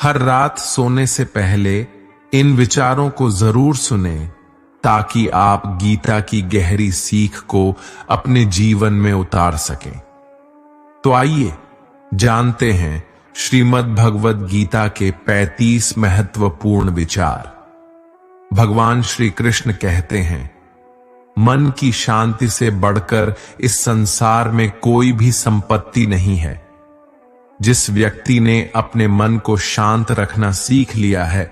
हर रात सोने से पहले इन विचारों को जरूर सुने ताकि आप गीता की गहरी सीख को अपने जीवन में उतार सकें। तो आइए जानते हैं श्रीमद् भगवद गीता के 35 महत्वपूर्ण विचार। भगवान श्री कृष्ण कहते हैं, मन की शांति से बढ़कर इस संसार में कोई भी संपत्ति नहीं है। जिस व्यक्ति ने अपने मन को शांत रखना सीख लिया है,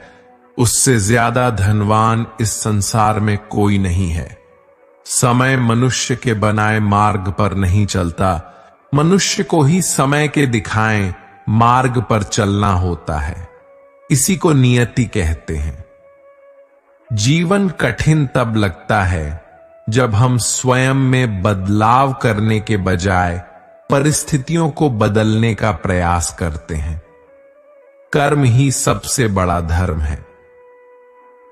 उससे ज्यादा धनवान इस संसार में कोई नहीं है। समय मनुष्य के बनाए मार्ग पर नहीं चलता, मनुष्य को ही समय के दिखाएं मार्ग पर चलना होता है। इसी को नियति कहते हैं। जीवन कठिन तब लगता है जब हम स्वयं में बदलाव करने के बजाय परिस्थितियों को बदलने का प्रयास करते हैं। कर्म ही सबसे बड़ा धर्म है।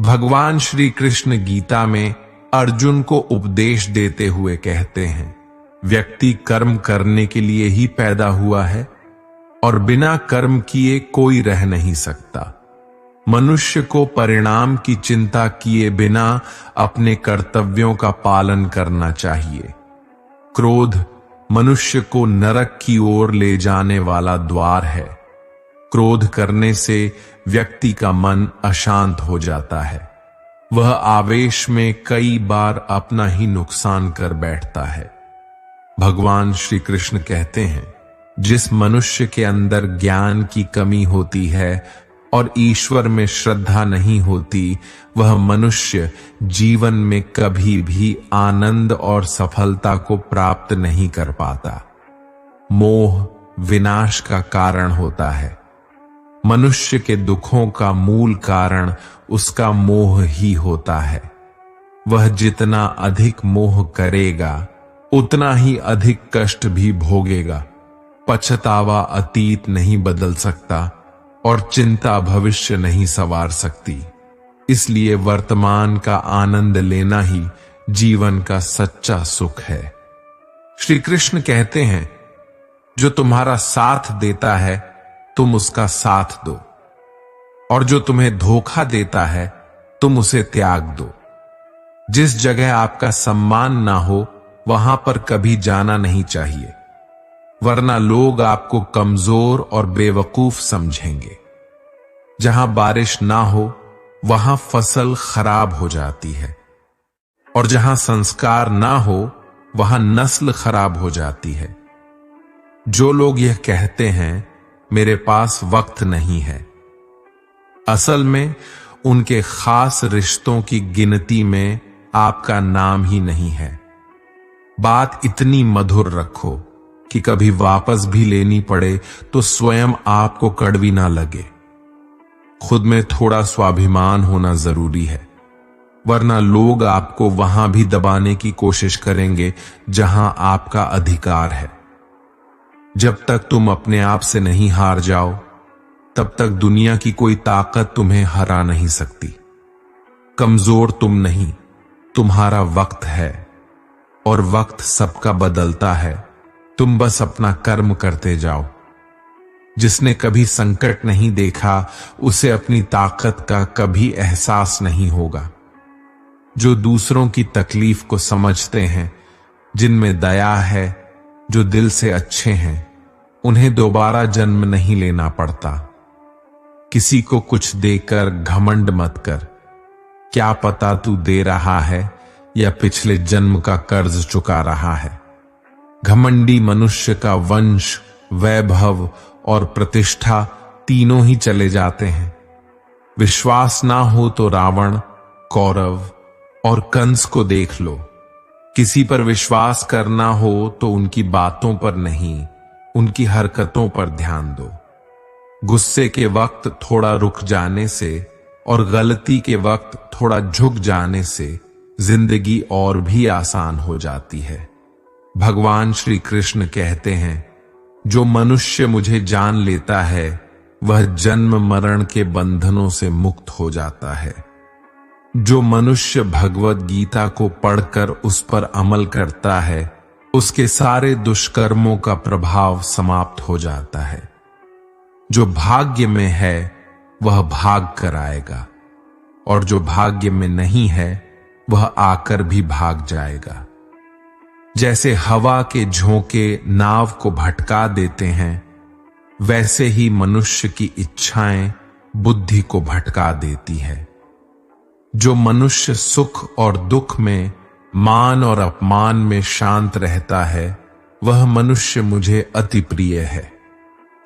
भगवान श्री कृष्ण गीता में अर्जुन को उपदेश देते हुए कहते हैं, व्यक्ति कर्म करने के लिए ही पैदा हुआ है और बिना कर्म किए कोई रह नहीं सकता। मनुष्य को परिणाम की चिंता किए बिना अपने कर्तव्यों का पालन करना चाहिए। क्रोध मनुष्य को नरक की ओर ले जाने वाला द्वार है। क्रोध करने से व्यक्ति का मन अशांत हो जाता है। वह आवेश में कई बार अपना ही नुकसान कर बैठता है। भगवान श्री कृष्ण कहते हैं, जिस मनुष्य के अंदर ज्ञान की कमी होती है और ईश्वर में श्रद्धा नहीं होती, वह मनुष्य जीवन में कभी भी आनंद और सफलता को प्राप्त नहीं कर पाता। मोह विनाश का कारण होता है। मनुष्य के दुखों का मूल कारण उसका मोह ही होता है। वह जितना अधिक मोह करेगा, उतना ही अधिक कष्ट भी भोगेगा। पछतावा अतीत नहीं बदल सकता और चिंता भविष्य नहीं संवार सकती। इसलिए वर्तमान का आनंद लेना ही जीवन का सच्चा सुख है। श्री कृष्ण कहते हैं, जो तुम्हारा साथ देता है तुम उसका साथ दो, और जो तुम्हें धोखा देता है तुम उसे त्याग दो। जिस जगह आपका सम्मान ना हो वहां पर कभी जाना नहीं चाहिए, वरना लोग आपको कमजोर और बेवकूफ समझेंगे। जहां बारिश ना हो वहां फसल खराब हो जाती है, और जहां संस्कार ना हो वहां नस्ल खराब हो जाती है। जो लोग यह कहते हैं मेरे पास वक्त नहीं है, असल में उनके खास रिश्तों की गिनती में आपका नाम ही नहीं है। बात इतनी मधुर रखो कि कभी वापस भी लेनी पड़े तो स्वयं आपको कड़वी ना लगे। खुद में थोड़ा स्वाभिमान होना जरूरी है, वरना लोग आपको वहां भी दबाने की कोशिश करेंगे जहां आपका अधिकार है। जब तक तुम अपने आप से नहीं हार जाओ, तब तक दुनिया की कोई ताकत तुम्हें हरा नहीं सकती। कमजोर तुम नहीं, तुम्हारा वक्त है, और वक्त सबका बदलता है। तुम बस अपना कर्म करते जाओ। जिसने कभी संकट नहीं देखा, उसे अपनी ताकत का कभी एहसास नहीं होगा। जो दूसरों की तकलीफ को समझते हैं, जिनमें दया है, जो दिल से अच्छे हैं, उन्हें दोबारा जन्म नहीं लेना पड़ता। किसी को कुछ देकर घमंड मत कर। क्या पता तू दे रहा है या पिछले जन्म का कर्ज चुका रहा है। घमंडी मनुष्य का वंश, वैभव और प्रतिष्ठा तीनों ही चले जाते हैं। विश्वास ना हो तो रावण, कौरव और कंस को देख लो। किसी पर विश्वास करना हो तो उनकी बातों पर नहीं, उनकी हरकतों पर ध्यान दो। गुस्से के वक्त थोड़ा रुक जाने से और गलती के वक्त थोड़ा झुक जाने से जिंदगी और भी आसान हो जाती है। भगवान श्री कृष्ण कहते हैं, जो मनुष्य मुझे जान लेता है वह जन्म मरण के बंधनों से मुक्त हो जाता है। जो मनुष्य भगवद गीता को पढ़कर उस पर अमल करता है, उसके सारे दुष्कर्मों का प्रभाव समाप्त हो जाता है। जो भाग्य में है वह भाग कर आएगा, और जो भाग्य में नहीं है वह आकर भी भाग जाएगा। जैसे हवा के झोंके नाव को भटका देते हैं, वैसे ही मनुष्य की इच्छाएं बुद्धि को भटका देती है। जो मनुष्य सुख और दुख में, मान और अपमान में शांत रहता है, वह मनुष्य मुझे अति प्रिय है।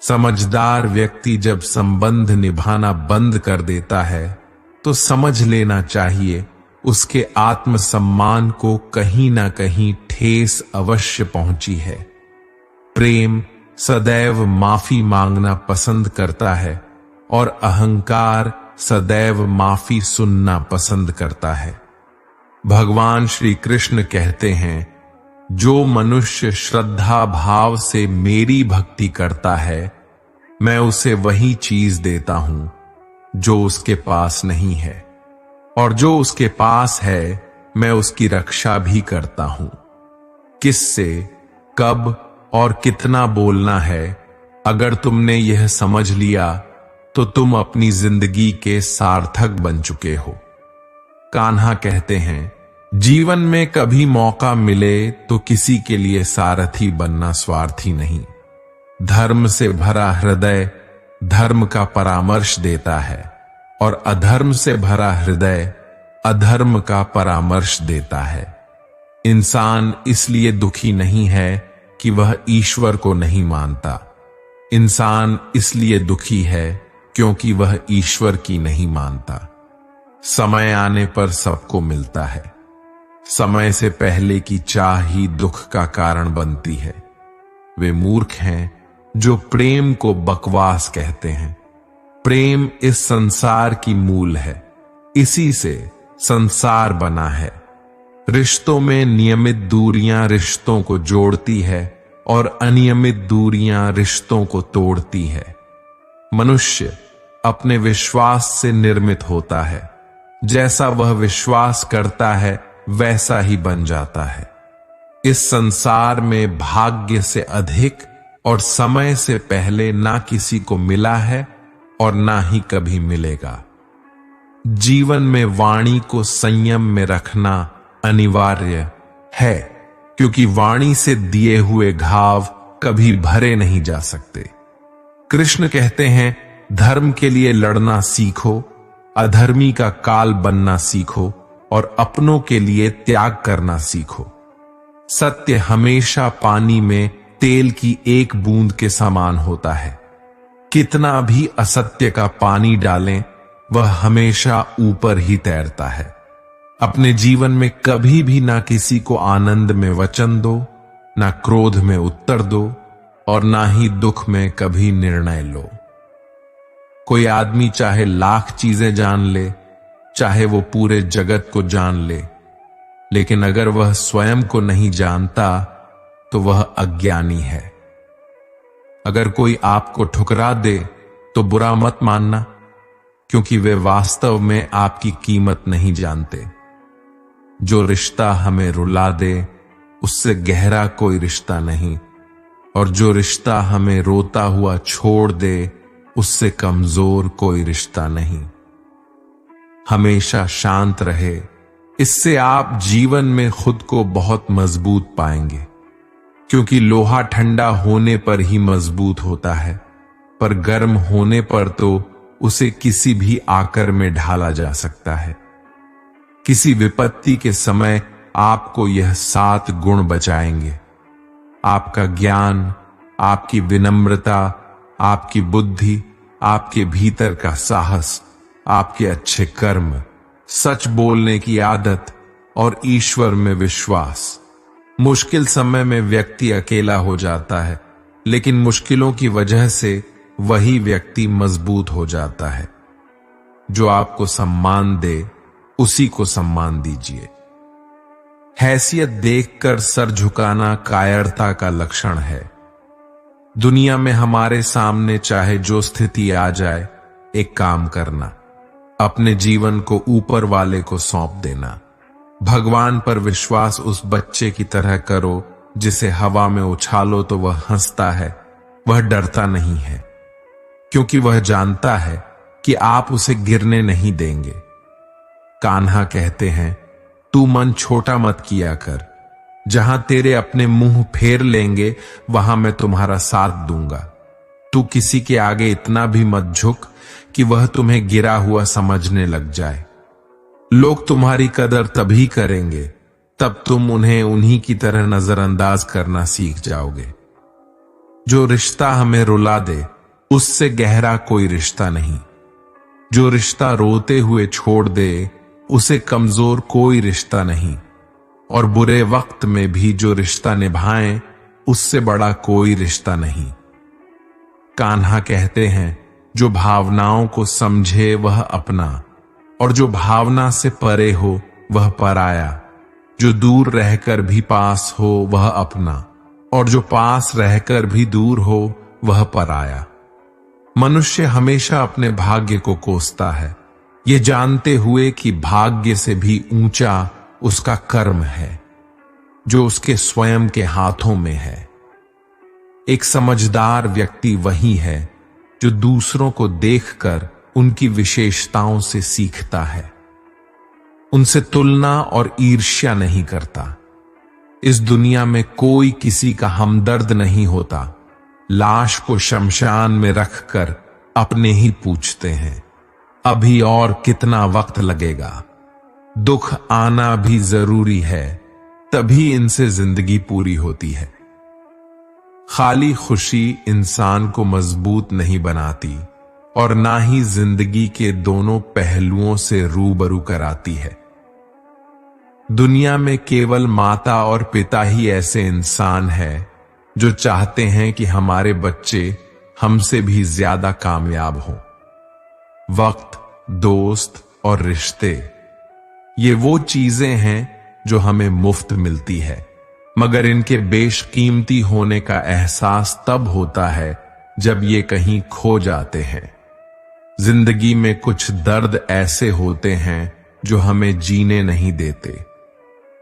समझदार व्यक्ति जब संबंध निभाना बंद कर देता है तो समझ लेना चाहिए उसके आत्मसम्मान को कहीं ना कहीं ठेस अवश्य पहुंची है। प्रेम सदैव माफी मांगना पसंद करता है और अहंकार सदैव माफी सुनना पसंद करता है। भगवान श्री कृष्ण कहते हैं, जो मनुष्य श्रद्धा भाव से मेरी भक्ति करता है, मैं उसे वही चीज देता हूं जो उसके पास नहीं है, और जो उसके पास है मैं उसकी रक्षा भी करता हूं। किससे, कब और कितना बोलना है, अगर तुमने यह समझ लिया तो तुम अपनी जिंदगी के सार्थक बन चुके हो। कान्हा कहते हैं, जीवन में कभी मौका मिले तो किसी के लिए सारथी बनना स्वार्थी नहीं। धर्म से भरा हृदय धर्म का परामर्श देता है, और अधर्म से भरा हृदय अधर्म का परामर्श देता है। इंसान इसलिए दुखी नहीं है कि वह ईश्वर को नहीं मानता। इंसान इसलिए दुखी है क्योंकि वह ईश्वर की नहीं मानता। समय आने पर सबको मिलता है। समय से पहले की चाह ही दुख का कारण बनती है। वे मूर्ख हैं जो प्रेम को बकवास कहते हैं। प्रेम इस संसार की मूल है, इसी से संसार बना है। रिश्तों में नियमित दूरियां रिश्तों को जोड़ती है और अनियमित दूरियां रिश्तों को तोड़ती है। मनुष्य अपने विश्वास से निर्मित होता है। जैसा वह विश्वास करता है वैसा ही बन जाता है। इस संसार में भाग्य से अधिक और समय से पहले ना किसी को मिला है और ना ही कभी मिलेगा। जीवन में वाणी को संयम में रखना अनिवार्य है, क्योंकि वाणी से दिए हुए घाव कभी भरे नहीं जा सकते। कृष्ण कहते हैं, धर्म के लिए लड़ना सीखो, अधर्मी का काल बनना सीखो और अपनों के लिए त्याग करना सीखो। सत्य हमेशा पानी में तेल की एक बूंद के समान होता है। कितना भी असत्य का पानी डालें, वह हमेशा ऊपर ही तैरता है। अपने जीवन में कभी भी ना किसी को आनंद में वचन दो, ना क्रोध में उत्तर दो, और ना ही दुख में कभी निर्णय लो। कोई आदमी चाहे लाख चीजें जान ले, चाहे वो पूरे जगत को जान ले, लेकिन अगर वह स्वयं को नहीं जानता तो वह अज्ञानी है। अगर कोई आपको ठुकरा दे तो बुरा मत मानना, क्योंकि वे वास्तव में आपकी कीमत नहीं जानते। जो रिश्ता हमें रुला दे उससे गहरा कोई रिश्ता नहीं, और जो रिश्ता हमें रोता हुआ छोड़ दे उससे कमजोर कोई रिश्ता नहीं। हमेशा शांत रहे, इससे आप जीवन में खुद को बहुत मजबूत पाएंगे, क्योंकि लोहा ठंडा होने पर ही मजबूत होता है, पर गर्म होने पर तो उसे किसी भी आकर में ढाला जा सकता है। किसी विपत्ति के समय आपको यह 7 गुण बचाएंगे: आपका ज्ञान, आपकी विनम्रता, आपकी बुद्धि, आपके भीतर का साहस, आपके अच्छे कर्म, सच बोलने की आदत और ईश्वर में विश्वास। मुश्किल समय में व्यक्ति अकेला हो जाता है, लेकिन मुश्किलों की वजह से वही व्यक्ति मजबूत हो जाता है। जो आपको सम्मान दे उसी को सम्मान दीजिए। हैसियत देखकर सर झुकाना कायरता का लक्षण है। दुनिया में हमारे सामने चाहे जो स्थिति आ जाए, एक काम करना, अपने जीवन को ऊपर वाले को सौंप देना। भगवान पर विश्वास उस बच्चे की तरह करो जिसे हवा में उछालो तो वह हंसता है, वह डरता नहीं है, क्योंकि वह जानता है कि आप उसे गिरने नहीं देंगे। कान्हा कहते हैं, तू मन छोटा मत किया कर, जहां तेरे अपने मुंह फेर लेंगे वहां मैं तुम्हारा साथ दूंगा। तू किसी के आगे इतना भी मत झुक कि वह तुम्हें गिरा हुआ समझने लग जाए। लोग तुम्हारी कदर तभी करेंगे तब तुम उन्हें उन्हीं की तरह नजरअंदाज करना सीख जाओगे। जो रिश्ता हमें रुला दे उससे गहरा कोई रिश्ता नहीं। जो रिश्ता रोते हुए छोड़ दे उसे कमजोर कोई रिश्ता नहीं। और बुरे वक्त में भी जो रिश्ता निभाएं उससे बड़ा कोई रिश्ता नहीं। कान्हा कहते हैं, जो भावनाओं को समझे वह अपना, और जो भावना से परे हो वह पराया। जो दूर रहकर भी पास हो वह अपना, और जो पास रहकर भी दूर हो वह पराया। मनुष्य हमेशा अपने भाग्य को कोसता है, ये जानते हुए कि भाग्य से भी ऊंचा उसका कर्म है जो उसके स्वयं के हाथों में है। एक समझदार व्यक्ति वही है जो दूसरों को देखकर उनकी विशेषताओं से सीखता है, उनसे तुलना और ईर्ष्या नहीं करता। इस दुनिया में कोई किसी का हमदर्द नहीं होता। लाश को शमशान में रखकर अपने ही पूछते हैं, अभी और कितना वक्त लगेगा। दुख आना भी जरूरी है, तभी इनसे जिंदगी पूरी होती है। खाली खुशी इंसान को मजबूत नहीं बनाती और ना ही जिंदगी के दोनों पहलुओं से रूबरू कराती है। दुनिया में केवल माता और पिता ही ऐसे इंसान हैं जो चाहते हैं कि हमारे बच्चे हमसे भी ज्यादा कामयाब हों। वक्त, दोस्त और रिश्ते, ये वो चीजें हैं जो हमें मुफ्त मिलती है, मगर इनके बेशकीमती होने का एहसास तब होता है जब ये कहीं खो जाते हैं। जिंदगी में कुछ दर्द ऐसे होते हैं जो हमें जीने नहीं देते,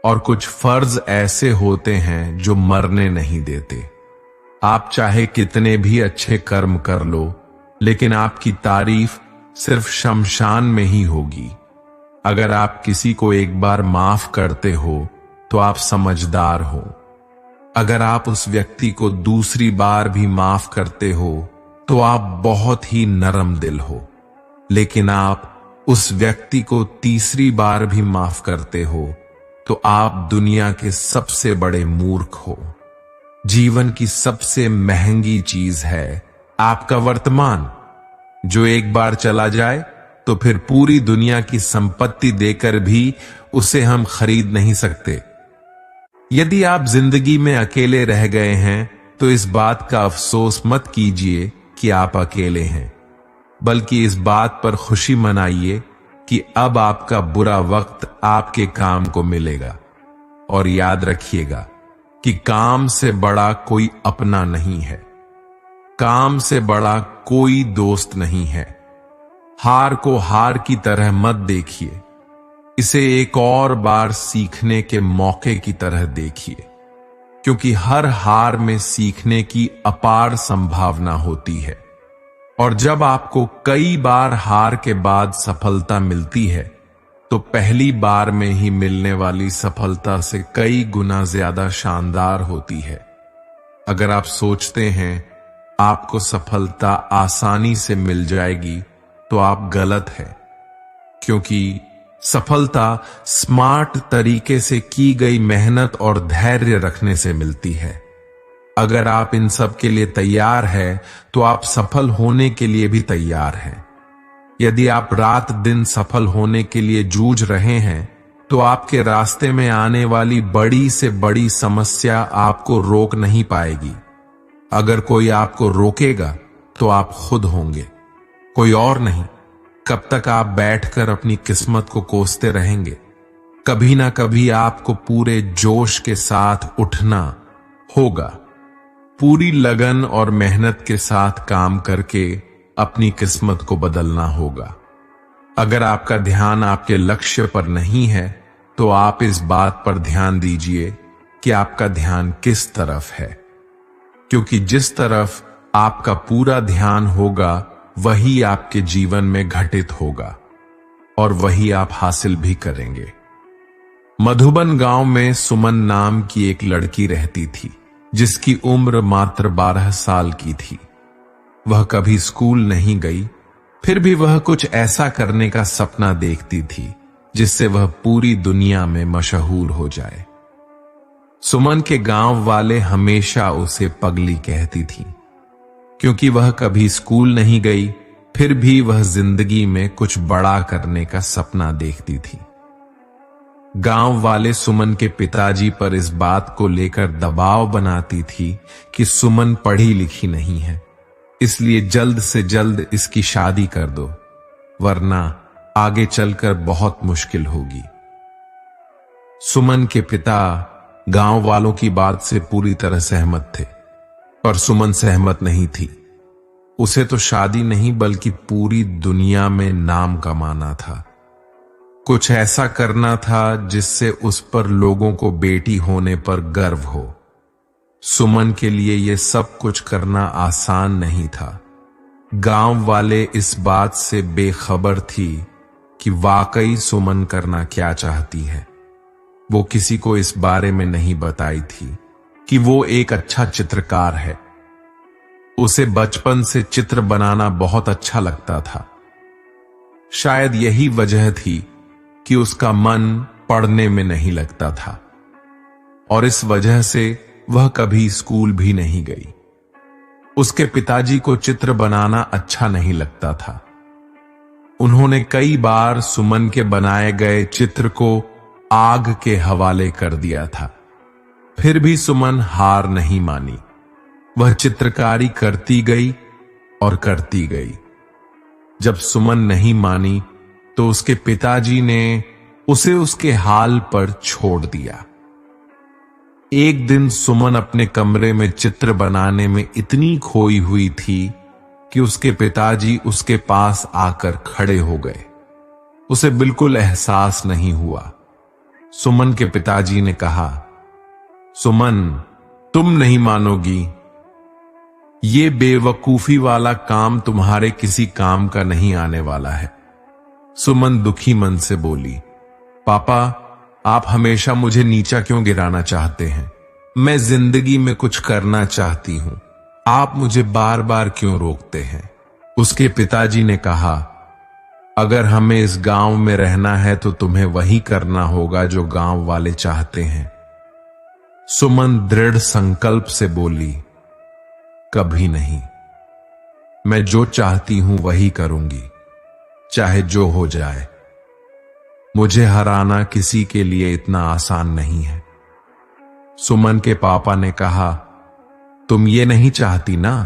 और कुछ फर्ज ऐसे होते हैं जो मरने नहीं देते। आप चाहे कितने भी अच्छे कर्म कर लो, लेकिन आपकी तारीफ सिर्फ शमशान में ही होगी। अगर आप किसी को एक बार माफ करते हो तो आप समझदार हो। अगर आप उस व्यक्ति को दूसरी बार भी माफ करते हो तो आप बहुत ही नरम दिल हो। लेकिन आप उस व्यक्ति को तीसरी बार भी माफ करते हो तो आप दुनिया के सबसे बड़े मूर्ख हो। जीवन की सबसे महंगी चीज है आपका वर्तमान, जो एक बार चला जाए तो फिर पूरी दुनिया की संपत्ति देकर भी उसे हम खरीद नहीं सकते। यदि आप जिंदगी में अकेले रह गए हैं तो इस बात का अफसोस मत कीजिए कि आप अकेले हैं, बल्कि इस बात पर खुशी मनाइए कि अब आपका बुरा वक्त आपके काम को मिलेगा। और याद रखिएगा कि काम से बड़ा कोई अपना नहीं है, काम से बड़ा कोई दोस्त नहीं है। हार को हार की तरह मत देखिए, इसे एक और बार सीखने के मौके की तरह देखिए, क्योंकि हर हार में सीखने की अपार संभावना होती है। और जब आपको कई बार हार के बाद सफलता मिलती है तो पहली बार में ही मिलने वाली सफलता से कई गुना ज्यादा शानदार होती है। अगर आप सोचते हैं आपको सफलता आसानी से मिल जाएगी तो आप गलत हैं, क्योंकि सफलता स्मार्ट तरीके से की गई मेहनत और धैर्य रखने से मिलती है। अगर आप इन सब के लिए तैयार हैं तो आप सफल होने के लिए भी तैयार हैं। यदि आप रात दिन सफल होने के लिए जूझ रहे हैं तो आपके रास्ते में आने वाली बड़ी से बड़ी समस्या आपको रोक नहीं पाएगी। अगर कोई आपको रोकेगा तो आप खुद होंगे, कोई और नहीं। कब तक आप बैठकर अपनी किस्मत को कोसते रहेंगे? कभी ना कभी आपको पूरे जोश के साथ उठना होगा, पूरी लगन और मेहनत के साथ काम करके अपनी किस्मत को बदलना होगा। अगर आपका ध्यान आपके लक्ष्य पर नहीं है तो आप इस बात पर ध्यान दीजिए कि आपका ध्यान किस तरफ है, क्योंकि जिस तरफ आपका पूरा ध्यान होगा वही आपके जीवन में घटित होगा और वही आप हासिल भी करेंगे। मधुबन गांव में सुमन नाम की एक लड़की रहती थी, जिसकी उम्र मात्र 12 साल की थी। वह कभी स्कूल नहीं गई, फिर भी वह कुछ ऐसा करने का सपना देखती थी जिससे वह पूरी दुनिया में मशहूर हो जाए। सुमन के गांव वाले हमेशा उसे पगली कहती थी, क्योंकि वह कभी स्कूल नहीं गई, फिर भी वह जिंदगी में कुछ बड़ा करने का सपना देखती थी। गांव वाले सुमन के पिताजी पर इस बात को लेकर दबाव बनाती थी कि सुमन पढ़ी लिखी नहीं है, इसलिए जल्द से जल्द इसकी शादी कर दो, वरना आगे चलकर बहुत मुश्किल होगी। सुमन के पिता गांव वालों की बात से पूरी तरह सहमत थे, पर सुमन सहमत नहीं थी। उसे तो शादी नहीं बल्कि पूरी दुनिया में नाम कमाना था। कुछ ऐसा करना था जिससे उस पर लोगों को बेटी होने पर गर्व हो। सुमन के लिए यह सब कुछ करना आसान नहीं था। गांव वाले इस बात से बेखबर थी कि वाकई सुमन करना क्या चाहती है। वो किसी को इस बारे में नहीं बताई थी कि वो एक अच्छा चित्रकार है। उसे बचपन से चित्र बनाना बहुत अच्छा लगता था। शायद यही वजह थी कि उसका मन पढ़ने में नहीं लगता था और इस वजह से वह कभी स्कूल भी नहीं गई। उसके पिताजी को चित्र बनाना अच्छा नहीं लगता था। उन्होंने कई बार सुमन के बनाए गए चित्र को आग के हवाले कर दिया था, फिर भी सुमन हार नहीं मानी। वह चित्रकारी करती गई और करती गई। जब सुमन नहीं मानी तो उसके पिताजी ने उसे उसके हाल पर छोड़ दिया। एक दिन सुमन अपने कमरे में चित्र बनाने में इतनी खोई हुई थी कि उसके पिताजी उसके पास आकर खड़े हो गए। उसे बिल्कुल एहसास नहीं हुआ। सुमन के पिताजी ने कहा, सुमन, तुम नहीं मानोगी, ये बेवकूफी वाला काम तुम्हारे किसी काम का नहीं आने वाला है। सुमन दुखी मन से बोली, पापा, आप हमेशा मुझे नीचा क्यों गिराना चाहते हैं? मैं जिंदगी में कुछ करना चाहती हूं, आप मुझे बार बार क्यों रोकते हैं? उसके पिताजी ने कहा, अगर हमें इस गांव में रहना है तो तुम्हें वही करना होगा जो गांव वाले चाहते हैं। सुमन दृढ़ संकल्प से बोली, कभी नहीं, मैं जो चाहती हूं वही करूंगी, चाहे जो हो जाए। मुझे हराना किसी के लिए इतना आसान नहीं है। सुमन के पापा ने कहा, तुम ये नहीं चाहती ना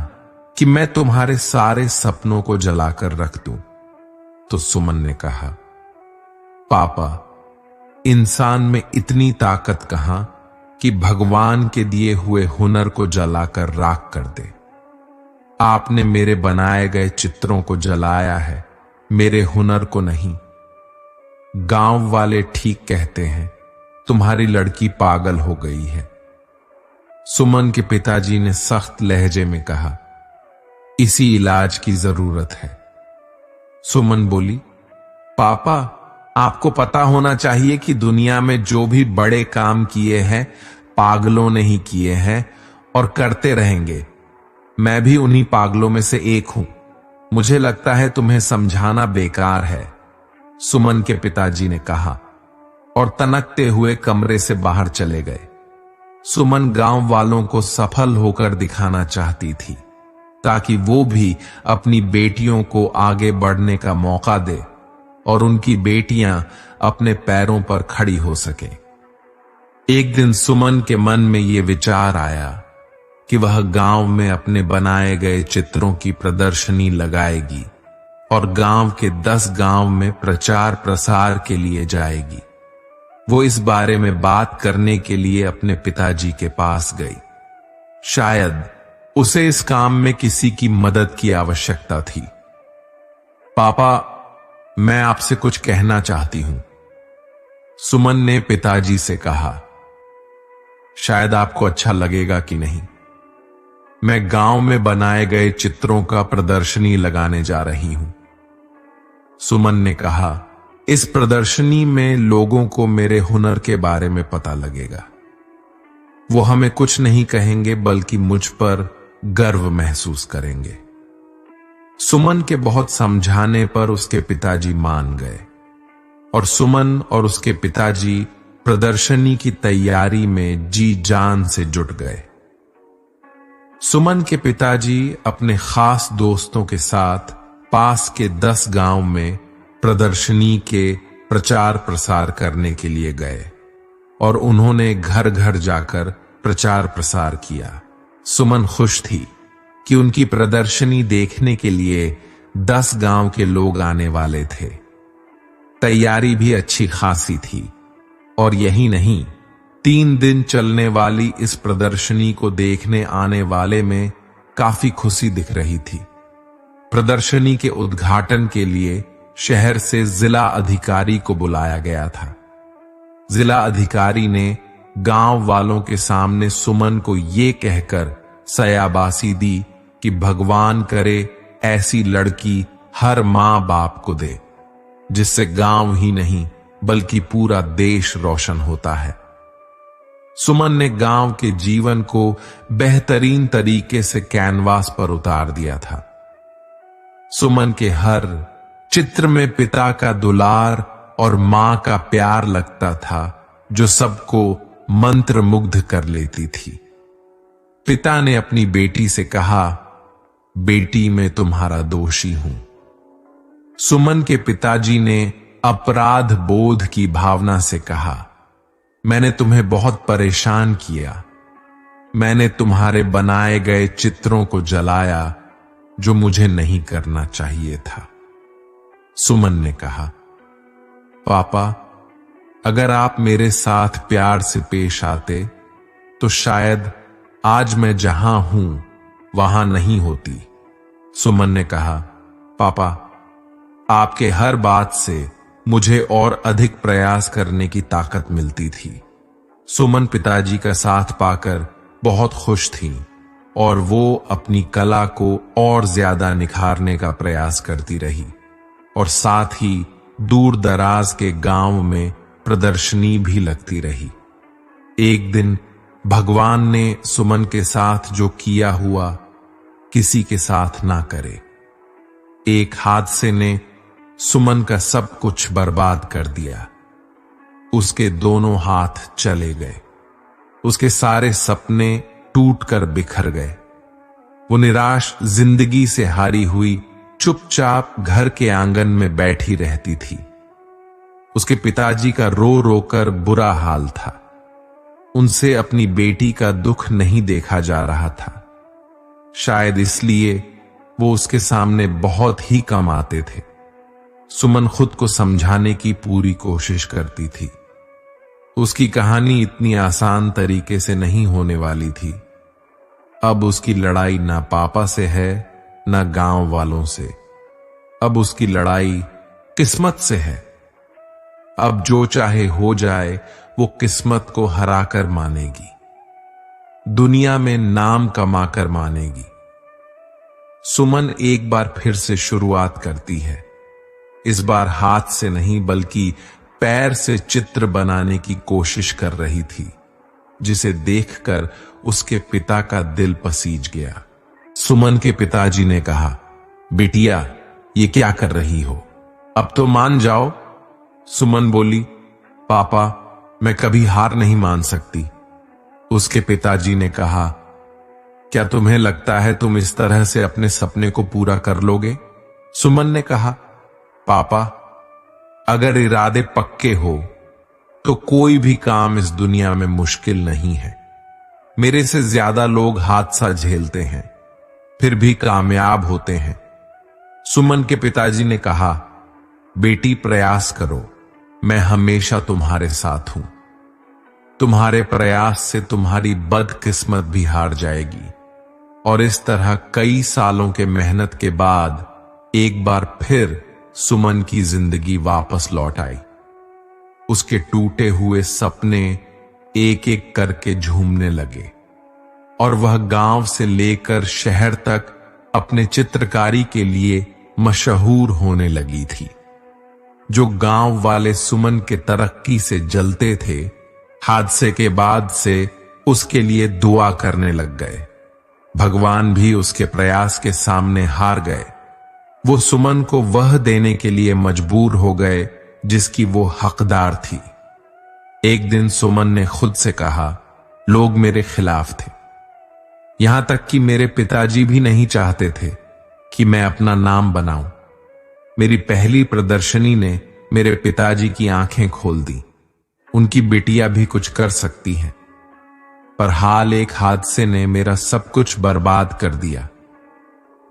कि मैं तुम्हारे सारे सपनों को जलाकर रख दूं? तो सुमन ने कहा, पापा, इंसान में इतनी ताकत कहां कि भगवान के दिए हुए हुनर को जलाकर राख कर दे। आपने मेरे बनाए गए चित्रों को जलाया है, मेरे हुनर को नहीं। गांव वाले ठीक कहते हैं, तुम्हारी लड़की पागल हो गई है। सुमन के पिताजी ने सख्त लहजे में कहा, इसी इलाज की जरूरत है। सुमन बोली, पापा, आपको पता होना चाहिए कि दुनिया में जो भी बड़े काम किए हैं पागलों ने ही किए हैं और करते रहेंगे। मैं भी उन्हीं पागलों में से एक हूं। मुझे लगता है तुम्हें समझाना बेकार है, सुमन के पिताजी ने कहा और तनकते हुए कमरे से बाहर चले गए। सुमन गांव वालों को सफल होकर दिखाना चाहती थी, ताकि वो भी अपनी बेटियों को आगे बढ़ने का मौका दे और उनकी बेटियां अपने पैरों पर खड़ी हो सके। एक दिन सुमन के मन में यह विचार आया कि वह गांव में अपने बनाए गए चित्रों की प्रदर्शनी लगाएगी और गांव के 10 गांव में प्रचार प्रसार के लिए जाएगी। वो इस बारे में बात करने के लिए अपने पिताजी के पास गई। शायद उसे इस काम में किसी की मदद की आवश्यकता थी। पापा, मैं आपसे कुछ कहना चाहती हूं, सुमन ने पिताजी से कहा। शायद आपको अच्छा लगेगा कि नहीं। मैं गांव में बनाए गए चित्रों का प्रदर्शनी लगाने जा रही हूं। सुमन ने कहा, इस प्रदर्शनी में लोगों को मेरे हुनर के बारे में पता लगेगा। वो हमें कुछ नहीं कहेंगे बल्कि मुझ पर गर्व महसूस करेंगे। सुमन के बहुत समझाने पर उसके पिताजी मान गए और सुमन और उसके पिताजी प्रदर्शनी की तैयारी में जी जान से जुट गए। सुमन के पिताजी अपने खास दोस्तों के साथ पास के 10 गांव में प्रदर्शनी के प्रचार प्रसार करने के लिए गए और उन्होंने घर घर जाकर प्रचार प्रसार किया। सुमन खुश थी कि उनकी प्रदर्शनी देखने के लिए 10 गांव के लोग आने वाले थे। तैयारी भी अच्छी खासी थी और यही नहीं, 3 दिन चलने वाली इस प्रदर्शनी को देखने आने वाले में काफी खुशी दिख रही थी। प्रदर्शनी के उद्घाटन के लिए शहर से जिला अधिकारी को बुलाया गया था। जिला अधिकारी ने गांव वालों के सामने सुमन को ये कहकर सयाबासी दी कि भगवान करे ऐसी लड़की हर मां बाप को दे, जिससे गांव ही नहीं बल्कि पूरा देश रोशन होता है। सुमन ने गांव के जीवन को बेहतरीन तरीके से कैनवास पर उतार दिया था। सुमन के हर चित्र में पिता का दुलार और मां का प्यार लगता था, जो सबको मंत्रमुग्ध कर लेती थी। पिता ने अपनी बेटी से कहा, बेटी मैं तुम्हारा दोषी हूं। सुमन के पिताजी ने अपराध बोध की भावना से कहा, मैंने तुम्हें बहुत परेशान किया। मैंने तुम्हारे बनाए गए चित्रों को जलाया, जो मुझे नहीं करना चाहिए था। सुमन ने कहा, पापा, अगर आप मेरे साथ प्यार से पेश आते तो शायद आज मैं जहां हूं वहां नहीं होती। सुमन ने कहा, पापा, आपके हर बात से मुझे और अधिक प्रयास करने की ताकत मिलती थी। सुमन पिताजी का साथ पाकर बहुत खुश थी और वो अपनी कला को और ज्यादा निखारने का प्रयास करती रही और साथ ही दूर दराज के गांव में प्रदर्शनी भी लगती रही। एक दिन भगवान ने सुमन के साथ जो किया हुआ किसी के साथ ना करे। एक हादसे ने सुमन का सब कुछ बर्बाद कर दिया। उसके दोनों हाथ चले गए। उसके सारे सपने टूटकर बिखर गए। वो निराश जिंदगी से हारी हुई चुपचाप घर के आंगन में बैठी रहती थी। उसके पिताजी का रो रोकर बुरा हाल था। उनसे अपनी बेटी का दुख नहीं देखा जा रहा था। शायद इसलिए वो उसके सामने बहुत ही कम आते थे। सुमन खुद को समझाने की पूरी कोशिश करती थी। उसकी कहानी इतनी आसान तरीके से नहीं होने वाली थी। अब उसकी लड़ाई ना पापा से है ना गांव वालों से। अब उसकी लड़ाई किस्मत से है। अब जो चाहे हो जाए वो किस्मत को हराकर मानेगी, दुनिया में नाम कमाकर मानेगी। सुमन एक बार फिर से शुरुआत करती है। इस बार हाथ से नहीं बल्कि पैर से चित्र बनाने की कोशिश कर रही थी, जिसे देखकर उसके पिता का दिल पसीज गया। सुमन के पिताजी ने कहा, बिटिया, ये क्या कर रही हो? अब तो मान जाओ। सुमन बोली, पापा, मैं कभी हार नहीं मान सकती। उसके पिताजी ने कहा, क्या तुम्हें लगता है तुम इस तरह से अपने सपने को पूरा कर लोगे? सुमन ने कहा, पापा, अगर इरादे पक्के हो तो कोई भी काम इस दुनिया में मुश्किल नहीं है। मेरे से ज्यादा लोग हादसा झेलते हैं, फिर भी कामयाब होते हैं। सुमन के पिताजी ने कहा, बेटी, प्रयास करो, मैं हमेशा तुम्हारे साथ हूं। तुम्हारे प्रयास से तुम्हारी बदकिस्मत भी हार जाएगी। और इस तरह कई सालों के मेहनत के बाद एक बार फिर सुमन की जिंदगी वापस लौट आई। उसके टूटे हुए सपने एक एक करके झूमने लगे। और वह गांव से लेकर शहर तक अपने चित्रकारी के लिए मशहूर होने लगी थी। जो गांव वाले सुमन के तरक्की से जलते थे, हादसे के बाद से उसके लिए दुआ करने लग गए। भगवान भी उसके प्रयास के सामने हार गए। वो सुमन को वह देने के लिए मजबूर हो गए जिसकी वो हकदार थी। एक दिन सुमन ने खुद से कहा, लोग मेरे खिलाफ थे। यहां तक कि मेरे पिताजी भी नहीं चाहते थे कि मैं अपना नाम बनाऊं। मेरी पहली प्रदर्शनी ने मेरे पिताजी की आंखें खोल दी। उनकी बिटिया भी कुछ कर सकती है। पर हाल एक हादसे ने मेरा सब कुछ बर्बाद कर दिया।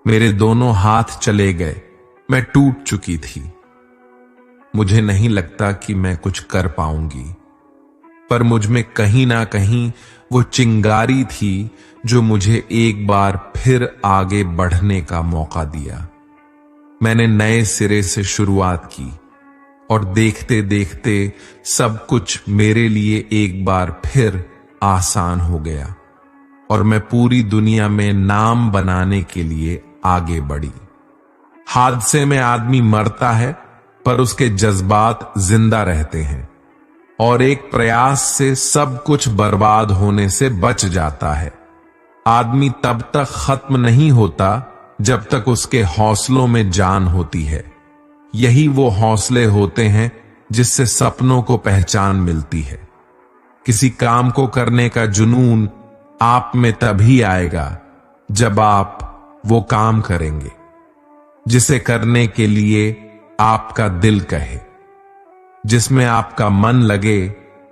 मेरे दोनों हाथ चले गए। मैं टूट चुकी थी। मुझे नहीं लगता कि मैं कुछ कर पाऊंगी। पर मुझ में कहीं ना कहीं वो चिंगारी थी जो मुझे एक बार फिर आगे बढ़ने का मौका दिया। मैंने नए सिरे से शुरुआत की और देखते देखते सब कुछ मेरे लिए एक बार फिर आसान हो गया और मैं पूरी दुनिया में नाम बनाने के लिए आगे बढ़ी। हादसे में आदमी मरता है पर उसके जज्बात जिंदा रहते हैं और एक प्रयास से सब कुछ बर्बाद होने से बच जाता है। आदमी तब तक खत्म नहीं होता जब तक उसके हौसलों में जान होती है। यही वो हौसले होते हैं जिससे सपनों को पहचान मिलती है। किसी काम को करने का जुनून आप में तभी आएगा जब आप वो काम करेंगे जिसे करने के लिए आपका दिल कहे, जिसमें आपका मन लगे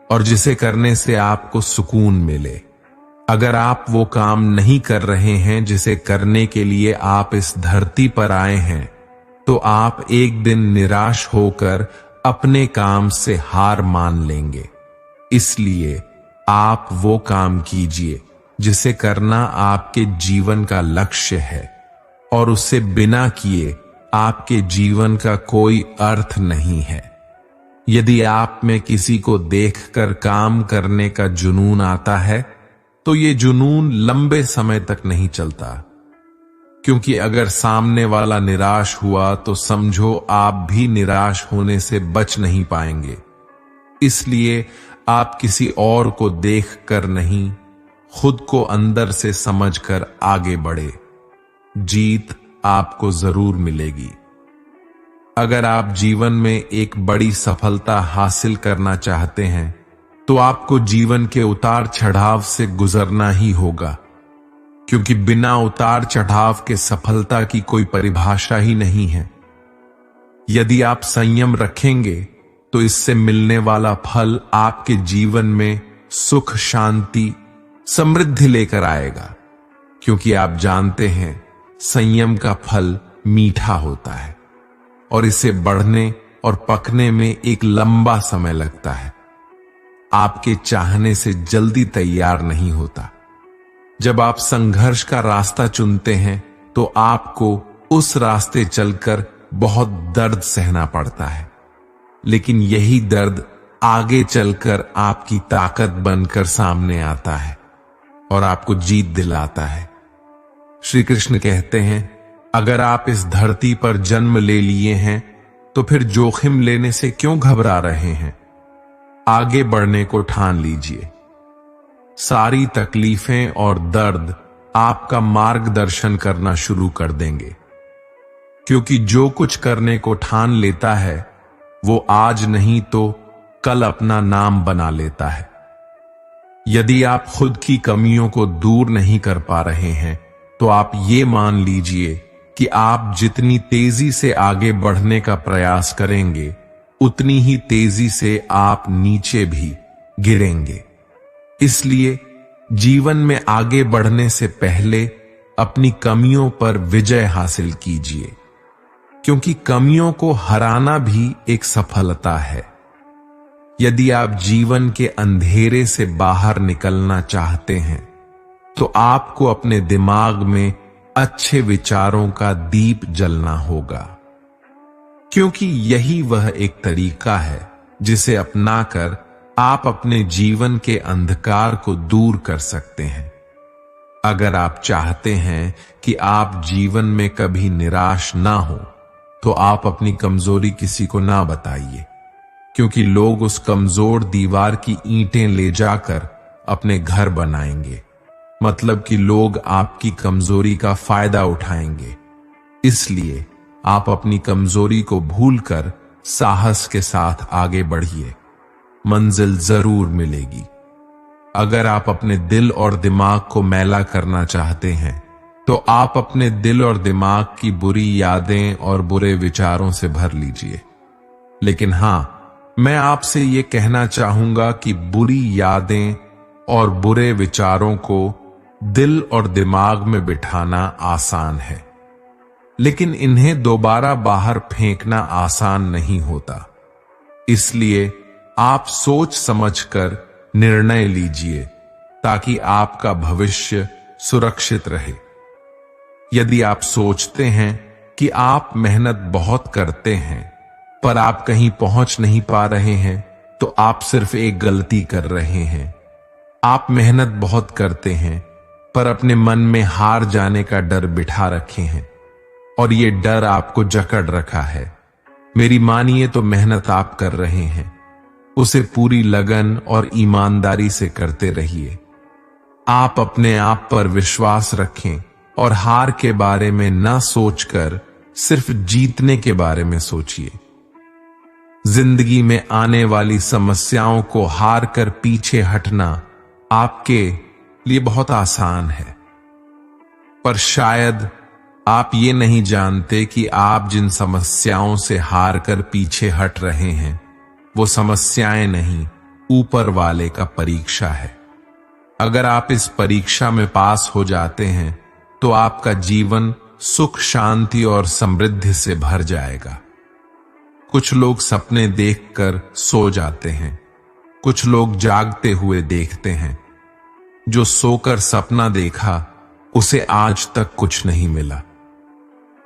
और जिसे करने से आपको सुकून मिले। अगर आप वो काम नहीं कर रहे हैं जिसे करने के लिए आप इस धरती पर आए हैं, तो आप एक दिन निराश होकर अपने काम से हार मान लेंगे। इसलिए आप वो काम कीजिए जिसे करना आपके जीवन का लक्ष्य है और उसे बिना किए आपके जीवन का कोई अर्थ नहीं है। यदि आप में किसी को देखकर काम करने का जुनून आता है तो ये जुनून लंबे समय तक नहीं चलता, क्योंकि अगर सामने वाला निराश हुआ तो समझो आप भी निराश होने से बच नहीं पाएंगे। इसलिए आप किसी और को देखकर नहीं, खुद को अंदर से समझकर आगे बढ़े। जीत आपको जरूर मिलेगी। अगर आप जीवन में एक बड़ी सफलता हासिल करना चाहते हैं तो आपको जीवन के उतार चढ़ाव से गुजरना ही होगा, क्योंकि बिना उतार चढ़ाव के सफलता की कोई परिभाषा ही नहीं है। यदि आप संयम रखेंगे तो इससे मिलने वाला फल आपके जीवन में सुख, शांति, समृद्धि लेकर आएगा, क्योंकि आप जानते हैं संयम का फल मीठा होता है और इसे बढ़ने और पकने में एक लंबा समय लगता है। आपके चाहने से जल्दी तैयार नहीं होता। जब आप संघर्ष का रास्ता चुनते हैं तो आपको उस रास्ते चलकर बहुत दर्द सहना पड़ता है, लेकिन यही दर्द आगे चलकर आपकी ताकत बनकर सामने आता है और आपको जीत दिलाता है। श्री कृष्ण कहते हैं, अगर आप इस धरती पर जन्म ले लिए हैं तो फिर जोखिम लेने से क्यों घबरा रहे हैं? आगे बढ़ने को ठान लीजिए। सारी तकलीफें और दर्द आपका मार्गदर्शन करना शुरू कर देंगे, क्योंकि जो कुछ करने को ठान लेता है वो आज नहीं तो कल अपना नाम बना लेता है। यदि आप खुद की कमियों को दूर नहीं कर पा रहे हैं तो आप ये मान लीजिए कि आप जितनी तेजी से आगे बढ़ने का प्रयास करेंगे उतनी ही तेजी से आप नीचे भी गिरेंगे। इसलिए जीवन में आगे बढ़ने से पहले अपनी कमियों पर विजय हासिल कीजिए, क्योंकि कमियों को हराना भी एक सफलता है। यदि आप जीवन के अंधेरे से बाहर निकलना चाहते हैं तो आपको अपने दिमाग में अच्छे विचारों का दीप जलना होगा, क्योंकि यही वह एक तरीका है जिसे अपनाकर आप अपने जीवन के अंधकार को दूर कर सकते हैं। अगर आप चाहते हैं कि आप जीवन में कभी निराश ना हो, तो आप अपनी कमजोरी किसी को ना बताइए, क्योंकि लोग उस कमजोर दीवार की ईंटें ले जाकर अपने घर बनाएंगे। मतलब कि लोग आपकी कमजोरी का फायदा उठाएंगे। इसलिए आप अपनी कमजोरी को भूलकर साहस के साथ आगे बढ़िए, मंजिल जरूर मिलेगी। अगर आप अपने दिल और दिमाग को मैला करना चाहते हैं, तो आप अपने दिल और दिमाग की बुरी यादें और बुरे विचारों से भर लीजिए। लेकिन हां, मैं आपसे ये कहना चाहूंगा कि बुरी यादें और बुरे विचारों को दिल और दिमाग में बिठाना आसान है, लेकिन इन्हें दोबारा बाहर फेंकना आसान नहीं होता। इसलिए आप सोच समझकर निर्णय लीजिए, ताकि आपका भविष्य सुरक्षित रहे। यदि आप सोचते हैं कि आप मेहनत बहुत करते हैं पर आप कहीं पहुंच नहीं पा रहे हैं, तो आप सिर्फ एक गलती कर रहे हैं। आप मेहनत बहुत करते हैं पर अपने मन में हार जाने का डर बिठा रखे हैं, और ये डर आपको जकड़ रखा है। मेरी मानिए तो मेहनत आप कर रहे हैं, उसे पूरी लगन और ईमानदारी से करते रहिए। आप अपने आप पर विश्वास रखें और हार के बारे में ना सोचकर सिर्फ जीतने के बारे में सोचिए। जिंदगी में आने वाली समस्याओं को हार कर पीछे हटना आपके लिए बहुत आसान है, पर शायद आप ये नहीं जानते कि आप जिन समस्याओं से हार कर पीछे हट रहे हैं, वो समस्याएं नहीं, ऊपर वाले का परीक्षा है। अगर आप इस परीक्षा में पास हो जाते हैं, तो आपका जीवन सुख, शांति और समृद्धि से भर जाएगा। कुछ लोग सपने देखकर सो जाते हैं, कुछ लोग जागते हुए देखते हैं। जो सोकर सपना देखा, उसे आज तक कुछ नहीं मिला,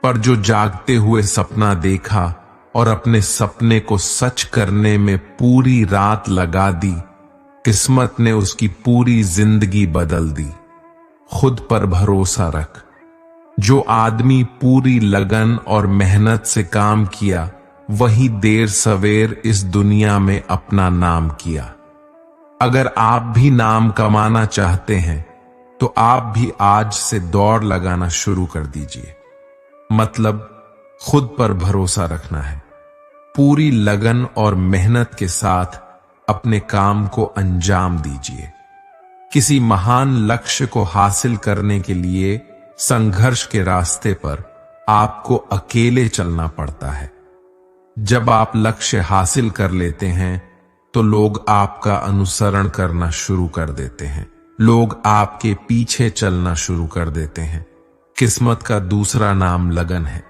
पर जो जागते हुए सपना देखा और अपने सपने को सच करने में पूरी रात लगा दी, किस्मत ने उसकी पूरी जिंदगी बदल दी। खुद पर भरोसा रख। जो आदमी पूरी लगन और मेहनत से काम किया, वही देर सवेर इस दुनिया में अपना नाम किया। अगर आप भी नाम कमाना चाहते हैं, तो आप भी आज से दौड़ लगाना शुरू कर दीजिए। मतलब खुद पर भरोसा रखना है। पूरी लगन और मेहनत के साथ अपने काम को अंजाम दीजिए। किसी महान लक्ष्य को हासिल करने के लिए संघर्ष के रास्ते पर आपको अकेले चलना पड़ता है। जब आप लक्ष्य हासिल कर लेते हैं, तो लोग आपका अनुसरण करना शुरू कर देते हैं। लोग आपके पीछे चलना शुरू कर देते हैं। किस्मत का दूसरा नाम लगन है।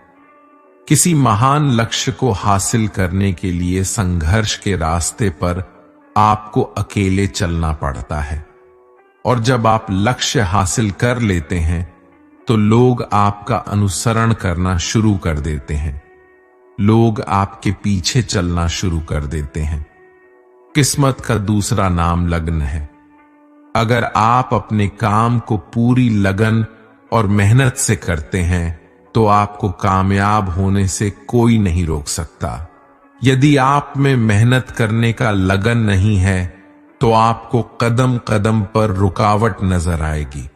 किसी महान लक्ष्य को हासिल करने के लिए संघर्ष के रास्ते पर आपको अकेले चलना पड़ता है, और जब आप लक्ष्य हासिल कर लेते हैं, तो लोग आपका अनुसरण करना शुरू कर देते हैं। लोग आपके पीछे चलना शुरू कर देते हैं। किस्मत का दूसरा नाम लगन है। अगर आप अपने काम को पूरी लगन और मेहनत से करते हैं, तो आपको कामयाब होने से कोई नहीं रोक सकता। यदि आप में मेहनत करने का लगन नहीं है, तो आपको कदम कदम पर रुकावट नजर आएगी।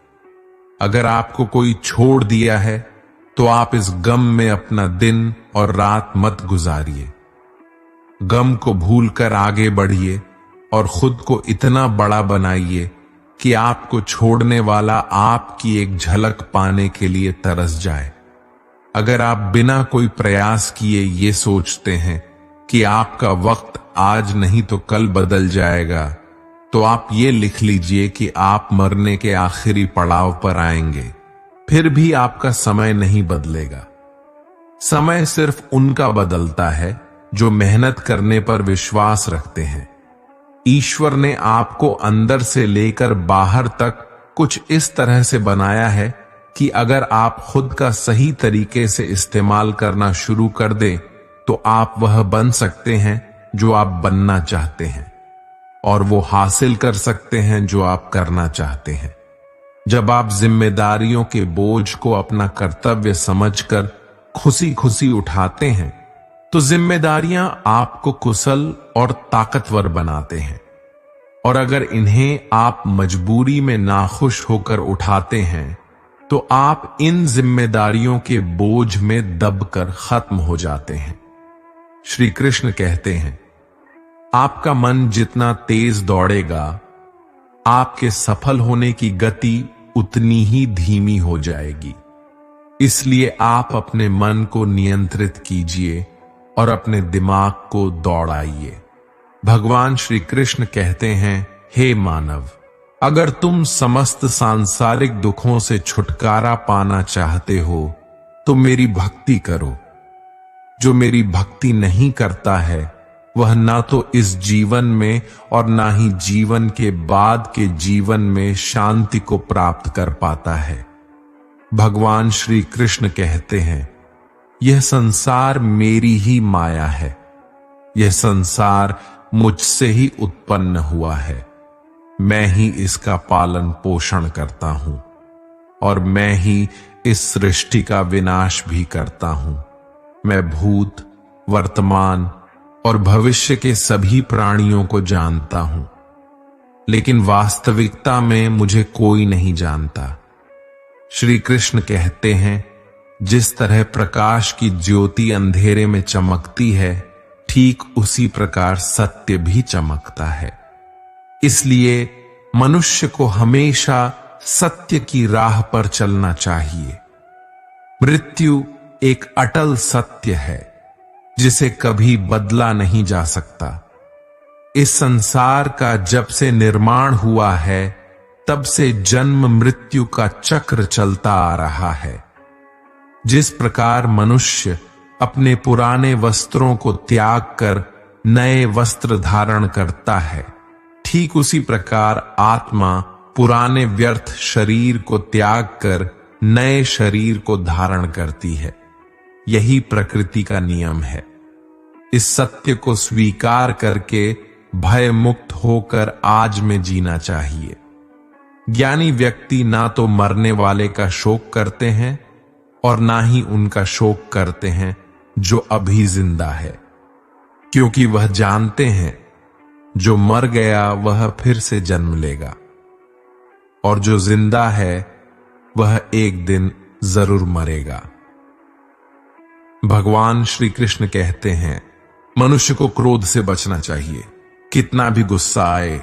अगर आपको कोई छोड़ दिया है, तो आप इस गम में अपना दिन और रात मत गुजारिए। गम को भूलकर आगे बढ़िए और खुद को इतना बड़ा बनाइए कि आपको छोड़ने वाला आपकी एक झलक पाने के लिए तरस जाए। अगर आप बिना कोई प्रयास किए ये सोचते हैं कि आपका वक्त आज नहीं तो कल बदल जाएगा, तो आप ये लिख लीजिए कि आप मरने के आखिरी पड़ाव पर आएंगे, फिर भी आपका समय नहीं बदलेगा। समय सिर्फ उनका बदलता है जो मेहनत करने पर विश्वास रखते हैं। ईश्वर ने आपको अंदर से लेकर बाहर तक कुछ इस तरह से बनाया है कि अगर आप खुद का सही तरीके से इस्तेमाल करना शुरू कर दें, तो आप वह बन सकते हैं जो आप बनना चाहते हैं, और वो हासिल कर सकते हैं जो आप करना चाहते हैं। जब आप जिम्मेदारियों के बोझ को अपना कर्तव्य समझकर खुशी खुशी उठाते हैं, तो जिम्मेदारियां आपको कुशल और ताकतवर बनाते हैं। और अगर इन्हें आप मजबूरी में नाखुश होकर उठाते हैं, तो आप इन जिम्मेदारियों के बोझ में दबकर खत्म हो जाते हैं। श्री कृष्ण कहते हैं, आपका मन जितना तेज दौड़ेगा, आपके सफल होने की गति उतनी ही धीमी हो जाएगी। इसलिए आप अपने मन को नियंत्रित कीजिए और अपने दिमाग को दौड़ाइए। भगवान श्री कृष्ण कहते हैं, हे मानव, अगर तुम समस्त सांसारिक दुखों से छुटकारा पाना चाहते हो तो मेरी भक्ति करो। जो मेरी भक्ति नहीं करता है, वह ना तो इस जीवन में और ना ही जीवन के बाद के जीवन में शांति को प्राप्त कर पाता है। भगवान श्री कृष्ण कहते हैं, यह संसार मेरी ही माया है। यह संसार मुझसे ही उत्पन्न हुआ है। मैं ही इसका पालन पोषण करता हूं और मैं ही इस सृष्टि का विनाश भी करता हूं। मैं भूत, वर्तमान और भविष्य के सभी प्राणियों को जानता हूं, लेकिन वास्तविकता में मुझे कोई नहीं जानता। श्री कृष्ण कहते हैं, जिस तरह प्रकाश की ज्योति अंधेरे में चमकती है, ठीक उसी प्रकार सत्य भी चमकता है। इसलिए मनुष्य को हमेशा सत्य की राह पर चलना चाहिए। मृत्यु एक अटल सत्य है जिसे कभी बदला नहीं जा सकता। इस संसार का जब से निर्माण हुआ है, तब से जन्म मृत्यु का चक्र चलता आ रहा है। जिस प्रकार मनुष्य अपने पुराने वस्त्रों को त्याग कर नए वस्त्र धारण करता है, ठीक उसी प्रकार आत्मा पुराने व्यर्थ शरीर को त्याग कर नए शरीर को धारण करती है। यही प्रकृति का नियम है। इस सत्य को स्वीकार करके भय मुक्त होकर आज में जीना चाहिए। ज्ञानी व्यक्ति ना तो मरने वाले का शोक करते हैं और ना ही उनका शोक करते हैं जो अभी जिंदा है, क्योंकि वह जानते हैं जो मर गया वह फिर से जन्म लेगा और जो जिंदा है वह एक दिन जरूर मरेगा। भगवान श्री कृष्ण कहते हैं, मनुष्य को क्रोध से बचना चाहिए। कितना भी गुस्सा आए,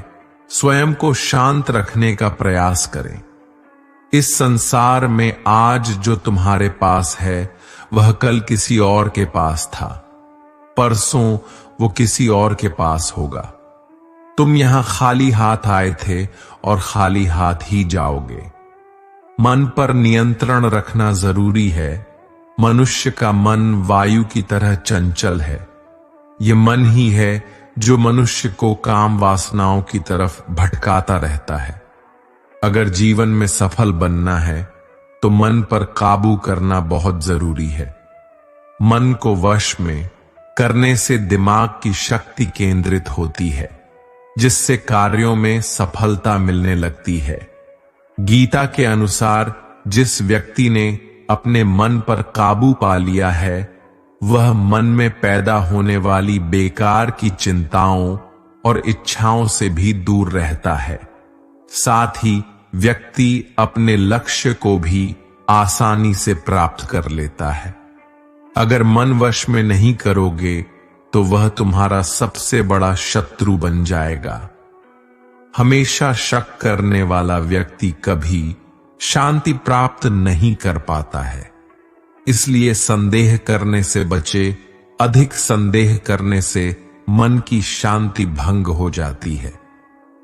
स्वयं को शांत रखने का प्रयास करें। इस संसार में आज जो तुम्हारे पास है वह कल किसी और के पास था, परसों वो किसी और के पास होगा। तुम यहां खाली हाथ आए थे और खाली हाथ ही जाओगे। मन पर नियंत्रण रखना जरूरी है। मनुष्य का मन वायु की तरह चंचल है। ये मन ही है जो मनुष्य को काम वासनाओं की तरफ भटकाता रहता है। अगर जीवन में सफल बनना है तो मन पर काबू करना बहुत जरूरी है। मन को वश में करने से दिमाग की शक्ति केंद्रित होती है, जिससे कार्यों में सफलता मिलने लगती है। गीता के अनुसार जिस व्यक्ति ने अपने मन पर काबू पा लिया है, वह मन में पैदा होने वाली बेकार की चिंताओं और इच्छाओं से भी दूर रहता है। साथ ही व्यक्ति अपने लक्ष्य को भी आसानी से प्राप्त कर लेता है। अगर मन वश में नहीं करोगे तो वह तुम्हारा सबसे बड़ा शत्रु बन जाएगा। हमेशा शक करने वाला व्यक्ति कभी शांति प्राप्त नहीं कर पाता है। इसलिए संदेह करने से बचे। अधिक संदेह करने से मन की शांति भंग हो जाती है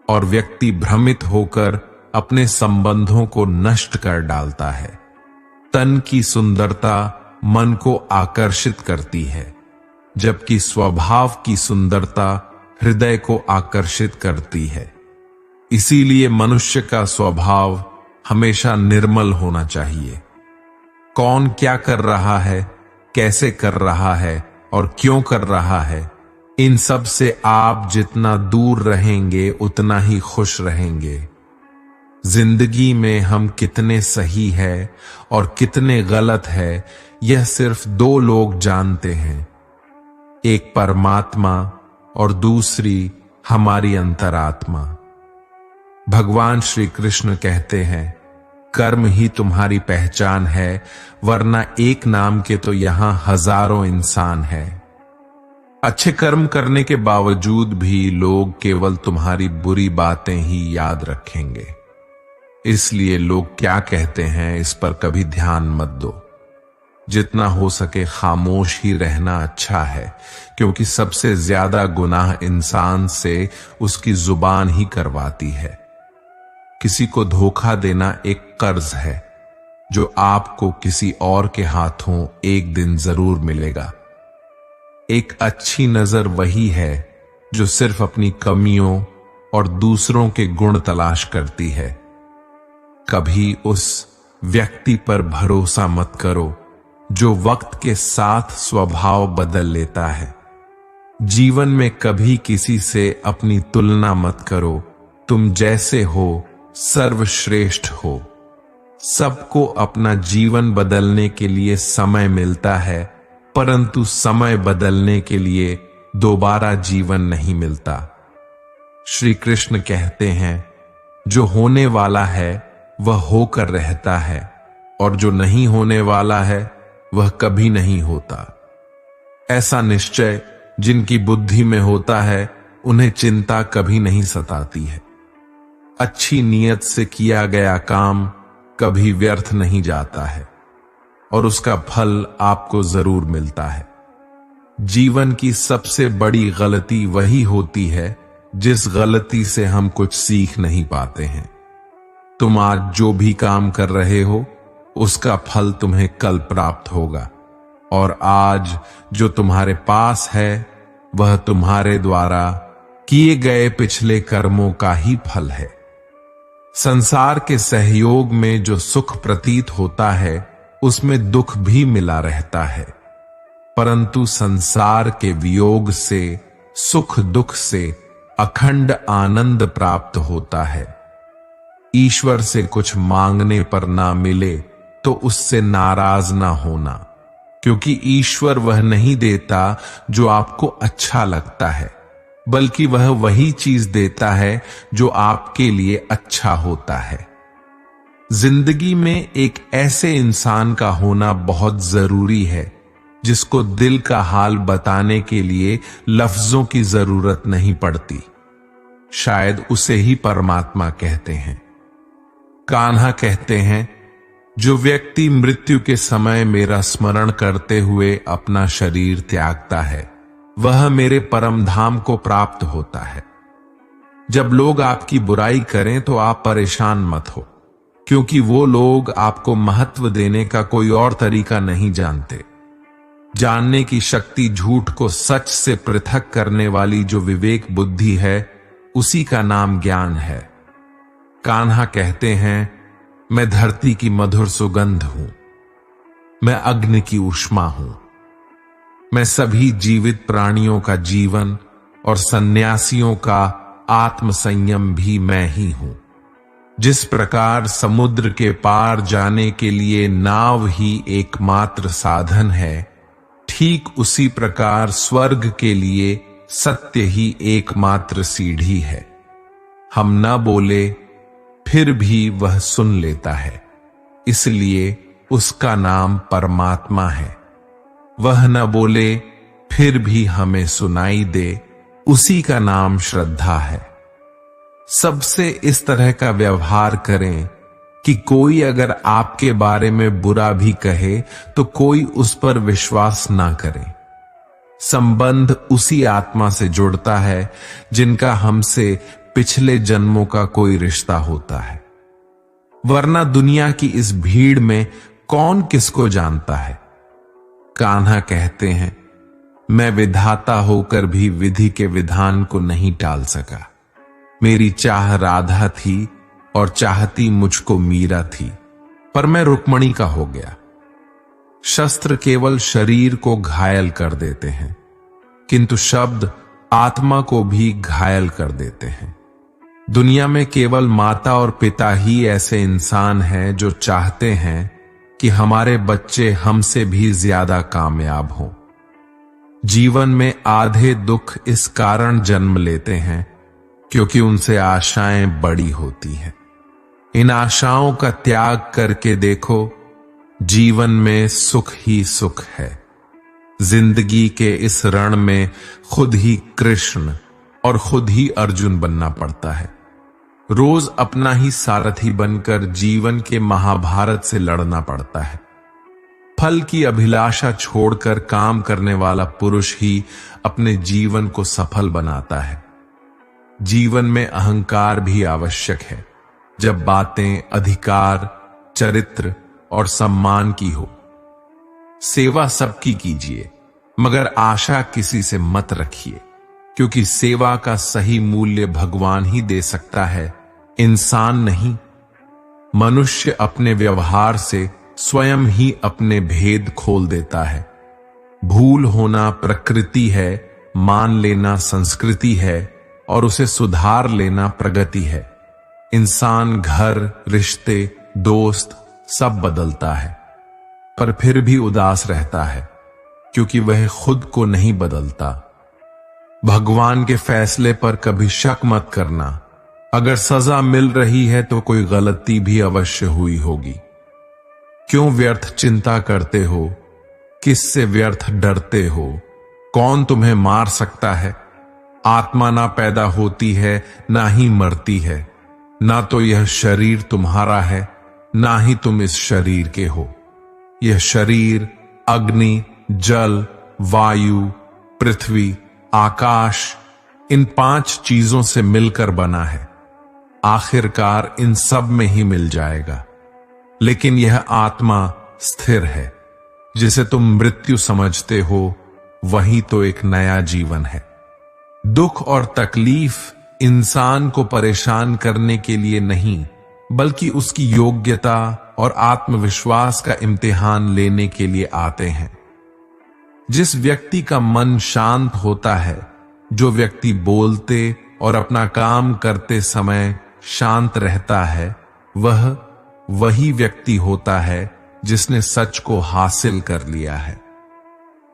और व्यक्ति भ्रमित होकर अपने संबंधों को नष्ट कर डालता है। तन की सुंदरता मन को आकर्षित करती है, जबकि स्वभाव की सुंदरता हृदय को आकर्षित करती है। इसीलिए मनुष्य का स्वभाव हमेशा निर्मल होना चाहिए। कौन क्या कर रहा है, कैसे कर रहा है और क्यों कर रहा है, इन सब से आप जितना दूर रहेंगे उतना ही खुश रहेंगे। जिंदगी में हम कितने सही है और कितने गलत है, यह सिर्फ दो लोग जानते हैं, एक परमात्मा और दूसरी हमारी अंतरात्मा। भगवान श्री कृष्ण कहते हैं, कर्म ही तुम्हारी पहचान है, वरना एक नाम के तो यहां हजारों इंसान है। अच्छे कर्म करने के बावजूद भी लोग केवल तुम्हारी बुरी बातें ही याद रखेंगे। इसलिए लोग क्या कहते हैं इस पर कभी ध्यान मत दो। जितना हो सके खामोश ही रहना अच्छा है, क्योंकि सबसे ज्यादा गुनाह इंसान से उसकी जुबान ही करवाती है। किसी को धोखा देना एक कर्ज है जो आपको किसी और के हाथों एक दिन जरूर मिलेगा। एक अच्छी नजर वही है जो सिर्फ अपनी कमियों और दूसरों के गुण तलाश करती है। कभी उस व्यक्ति पर भरोसा मत करो जो वक्त के साथ स्वभाव बदल लेता है। जीवन में कभी किसी से अपनी तुलना मत करो। तुम जैसे हो सर्वश्रेष्ठ हो। सबको अपना जीवन बदलने के लिए समय मिलता है, परंतु समय बदलने के लिए दोबारा जीवन नहीं मिलता। श्री कृष्ण कहते हैं, जो होने वाला है वह होकर रहता है और जो नहीं होने वाला है वह कभी नहीं होता। ऐसा निश्चय जिनकी बुद्धि में होता है उन्हें चिंता कभी नहीं सताती है। अच्छी नीयत से किया गया काम कभी व्यर्थ नहीं जाता है और उसका फल आपको जरूर मिलता है। जीवन की सबसे बड़ी गलती वही होती है जिस गलती से हम कुछ सीख नहीं पाते हैं। तुम आज जो भी काम कर रहे हो उसका फल तुम्हें कल प्राप्त होगा, और आज जो तुम्हारे पास है वह तुम्हारे द्वारा किए गए पिछले कर्मों का ही फल है। संसार के सहयोग में जो सुख प्रतीत होता है उसमें दुख भी मिला रहता है, परंतु संसार के वियोग से, सुख दुख से अखंड आनंद प्राप्त होता है। ईश्वर से कुछ मांगने पर ना मिले तो उससे नाराज ना होना, क्योंकि ईश्वर वह नहीं देता जो आपको अच्छा लगता है, बल्कि वह वही चीज देता है जो आपके लिए अच्छा होता है। जिंदगी में एक ऐसे इंसान का होना बहुत जरूरी है जिसको दिल का हाल बताने के लिए लफ्जों की जरूरत नहीं पड़ती। शायद उसे ही परमात्मा कहते हैं। कान्हा कहते हैं, जो व्यक्ति मृत्यु के समय मेरा स्मरण करते हुए अपना शरीर त्यागता है वह मेरे परम धाम को प्राप्त होता है। जब लोग आपकी बुराई करें तो आप परेशान मत हो, क्योंकि वो लोग आपको महत्व देने का कोई और तरीका नहीं जानते। जानने की शक्ति झूठ को सच से पृथक करने वाली जो विवेक बुद्धि है उसी का नाम ज्ञान है। कान्हा कहते हैं, मैं धरती की मधुर सुगंध हूं, मैं अग्नि की ऊष्मा हूं, मैं सभी जीवित प्राणियों का जीवन और सन्यासियों का आत्म संयम भी मैं ही हूं। जिस प्रकार समुद्र के पार जाने के लिए नाव ही एकमात्र साधन है, ठीक उसी प्रकार स्वर्ग के लिए सत्य ही एकमात्र सीढ़ी है। हम न बोले फिर भी वह सुन लेता है, इसलिए उसका नाम परमात्मा है। वह न बोले फिर भी हमें सुनाई दे, उसी का नाम श्रद्धा है। सबसे इस तरह का व्यवहार करें कि कोई अगर आपके बारे में बुरा भी कहे तो कोई उस पर विश्वास ना करे। संबंध उसी आत्मा से जुड़ता है जिनका हमसे पिछले जन्मों का कोई रिश्ता होता है, वरना दुनिया की इस भीड़ में कौन किसको जानता है। कान्हा कहते हैं, मैं विधाता होकर भी विधि के विधान को नहीं टाल सका। मेरी चाह राधा थी और चाहती मुझको मीरा थी, पर मैं रुक्मणी का हो गया। शस्त्र केवल शरीर को घायल कर देते हैं, किंतु शब्द आत्मा को भी घायल कर देते हैं। दुनिया में केवल माता और पिता ही ऐसे इंसान हैं जो चाहते हैं कि हमारे बच्चे हमसे भी ज्यादा कामयाब हों। जीवन में आधे दुख इस कारण जन्म लेते हैं क्योंकि उनसे आशाएं बड़ी होती हैं। इन आशाओं का त्याग करके देखो, जीवन में सुख ही सुख है। जिंदगी के इस रण में खुद ही कृष्ण और खुद ही अर्जुन बनना पड़ता है। रोज अपना ही सारथी बनकर जीवन के महाभारत से लड़ना पड़ता है। फल की अभिलाषा छोड़कर काम करने वाला पुरुष ही अपने जीवन को सफल बनाता है। जीवन में अहंकार भी आवश्यक है जब बातें अधिकार, चरित्र और सम्मान की हो। सेवा सबकी कीजिए, मगर आशा किसी से मत रखिए, क्योंकि सेवा का सही मूल्य भगवान ही दे सकता है, इंसान नहीं। मनुष्य अपने व्यवहार से स्वयं ही अपने भेद खोल देता है। भूल होना प्रकृति है, मान लेना संस्कृति है और उसे सुधार लेना प्रगति है। इंसान घर, रिश्ते, दोस्त सब बदलता है, पर फिर भी उदास रहता है क्योंकि वह खुद को नहीं बदलता। भगवान के फैसले पर कभी शक मत करना। अगर सजा मिल रही है तो कोई गलती भी अवश्य हुई होगी। क्यों व्यर्थ चिंता करते हो? किससे व्यर्थ डरते हो? कौन तुम्हें मार सकता है? आत्मा ना पैदा होती है ना ही मरती है। ना तो यह शरीर तुम्हारा है, ना ही तुम इस शरीर के हो। यह शरीर अग्नि, जल, वायु, पृथ्वी, आकाश, इन 5 चीजों से मिलकर बना है। आखिरकार इन सब में ही मिल जाएगा। लेकिन यह आत्मा स्थिर है। जिसे तुम मृत्यु समझते हो, वही तो एक नया जीवन है। दुख और तकलीफ इंसान को परेशान करने के लिए नहीं, बल्कि उसकी योग्यता और आत्मविश्वास का इम्तिहान लेने के लिए आते हैं। जिस व्यक्ति का मन शांत होता है, जो व्यक्ति बोलते और अपना काम करते समय शांत रहता है, वह वही व्यक्ति होता है जिसने सच को हासिल कर लिया है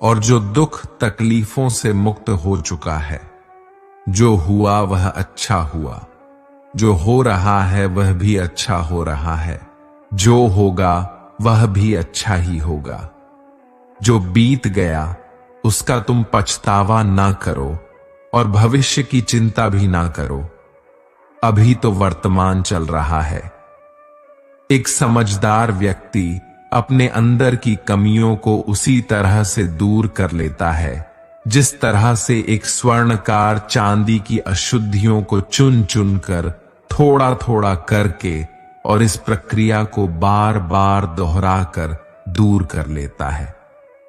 और जो दुख तकलीफों से मुक्त हो चुका है। जो हुआ वह अच्छा हुआ, जो हो रहा है वह भी अच्छा हो रहा है, जो होगा वह भी अच्छा ही होगा। जो बीत गया उसका तुम पछतावा ना करो और भविष्य की चिंता भी ना करो। अभी तो वर्तमान चल रहा है। एक समझदार व्यक्ति अपने अंदर की कमियों को उसी तरह से दूर कर लेता है जिस तरह से एक स्वर्णकार चांदी की अशुद्धियों को चुन चुन कर थोड़ा थोड़ा करके और इस प्रक्रिया को बार बार दोहराकर दूर कर लेता है।